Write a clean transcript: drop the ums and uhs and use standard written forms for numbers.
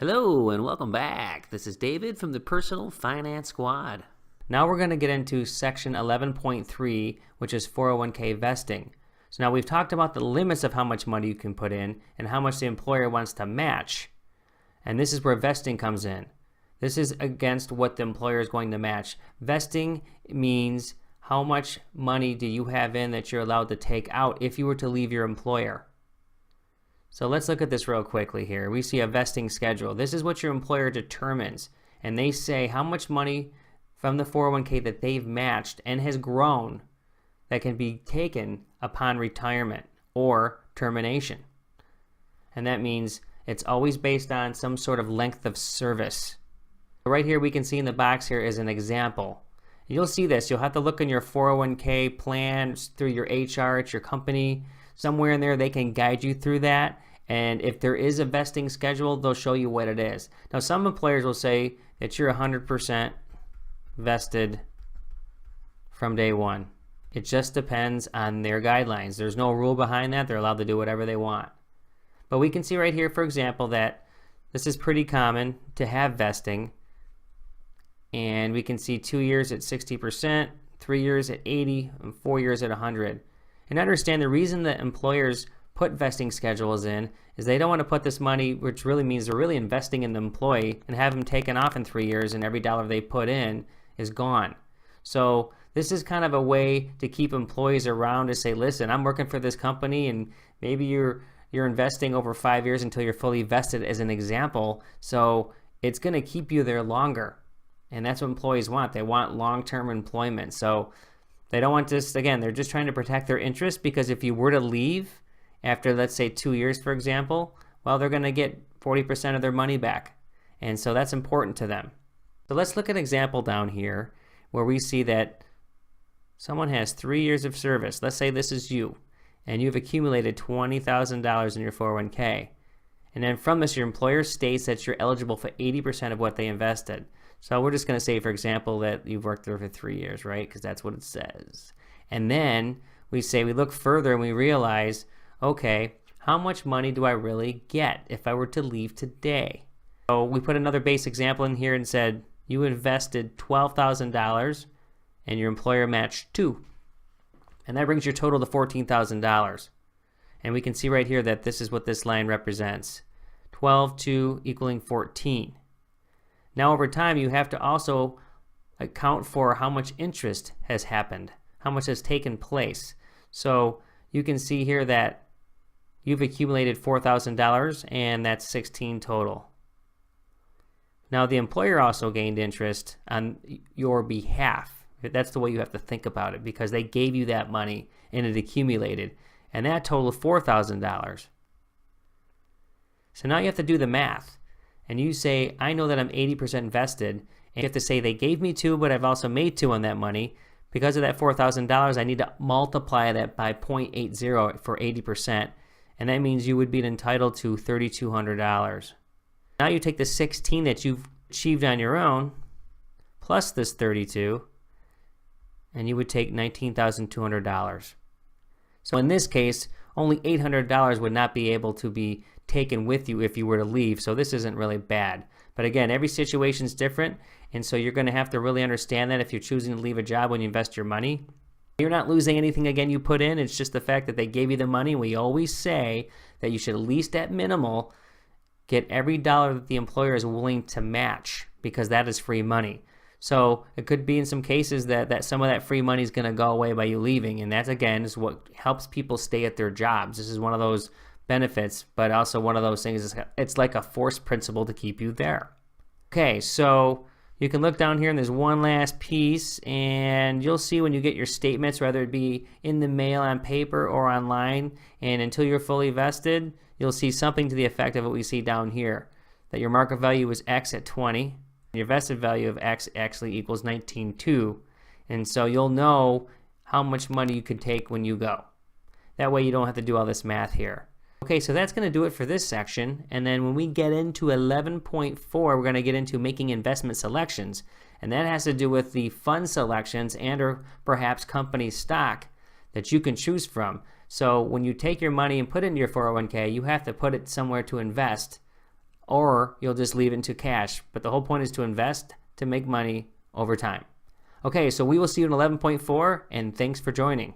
Hello and welcome back. This is David from the Personal Finance Squad. Now we're going to get into section 11.3, which is 401k vesting. So now we've talked about the limits of how much money you can put in and how much the employer wants to match. And this is where vesting comes in. This is against what the employer is going to match. Vesting means how much money do you have in that you're allowed to take out if you were to leave your employer. So let's look at this real quickly here. We see a vesting schedule. This is what your employer determines. And they say how much money from the 401k that they've matched and has grown that can be taken upon retirement or termination. And that means it's always based on some sort of length of service. Right here we can see in the box here is an example. You'll see this. You'll have to look in your 401k plan through your HR at your company. Somewhere in there they can guide you through that, and if there is a vesting schedule, they'll show you what it is. Now some employers will say that you're 100% vested from day one. It just depends on their guidelines. There's no rule behind that. They're allowed to do whatever they want. But we can see right here, for example, that this is pretty common to have vesting, and we can see 2 years at 60%, 3 years at 80%, and 4 years at 100%. And understand the reason that employers put vesting schedules in is they don't want to put this money, which really means they're really investing in the employee, and have them taken off in 3 years and every dollar they put in is gone. So this is kind of a way to keep employees around to say, listen, I'm working for this company, and maybe you're investing over 5 years until you're fully vested as an example. So it's going to keep you there longer. And that's what employees want. They want long-term employment. So they don't want this, again, they're just trying to protect their interests, because if you were to leave after, let's say, 2 years, for example, well, they're going to get 40% of their money back. And so that's important to them. So let's look at an example down here where we see that someone has 3 years of service. Let's say this is you, and you've accumulated $20,000 in your 401k. And then from this, your employer states that you're eligible for 80% of what they invested. So we're just going to say, for example, that you've worked there for 3 years, right? Because that's what it says. And then we look further and we realize, okay, how much money do I really get if I were to leave today? So we put another base example in here and said, you invested $12,000 and your employer matched $2,000. And that brings your total to $14,000. And we can see right here that this is what this line represents. 12, 2 equaling 14. Now over time, you have to also account for how much interest has happened, how much has taken place. So you can see here that you've accumulated $4,000, and that's 16 total. Now the employer also gained interest on your behalf. That's the way you have to think about it, because they gave you that money and it accumulated, and that totaled $4,000. So now you have to do the math. And you say, I know that I'm 80% vested, and you have to say they gave me 2, but I've also made 2 on that money. Because of that $4,000, I need to multiply that by 0.80 for 80%, and that means you would be entitled to $3,200. Now you take the 16 that you've achieved on your own, plus this 32, and you would take $19,200. So in this case, only $800 would not be able to be taken with you if you were to leave, so this isn't really bad. But again, every situation is different, and so you're going to have to really understand that if you're choosing to leave a job when you invest your money. You're not losing anything, again, you put in. It's just the fact that they gave you the money. We always say that you should at least at minimal get every dollar that the employer is willing to match, because that is free money. So it could be in some cases that some of that free money is going to go away by you leaving, and that, again, is what helps people stay at their jobs. This is one of those benefits, but also one of those things, it's like a force principle to keep you there. Okay, so you can look down here and there's one last piece, and you'll see when you get your statements, whether it be in the mail on paper or online, and until you're fully vested, you'll see something to the effect of what we see down here, that your market value is X at 20, and your vested value of X actually equals 19.2, and so you'll know how much money you could take when you go. That way you don't have to do all this math here. Okay, so that's going to do it for this section, and then when we get into 11.4, we're going to get into making investment selections, and that has to do with the fund selections and or perhaps company stock that you can choose from. So when you take your money and put it into your 401k, you have to put it somewhere to invest or you'll just leave it into cash. But the whole point is to invest to make money over time. Okay, so we will see you in 11.4, and thanks for joining.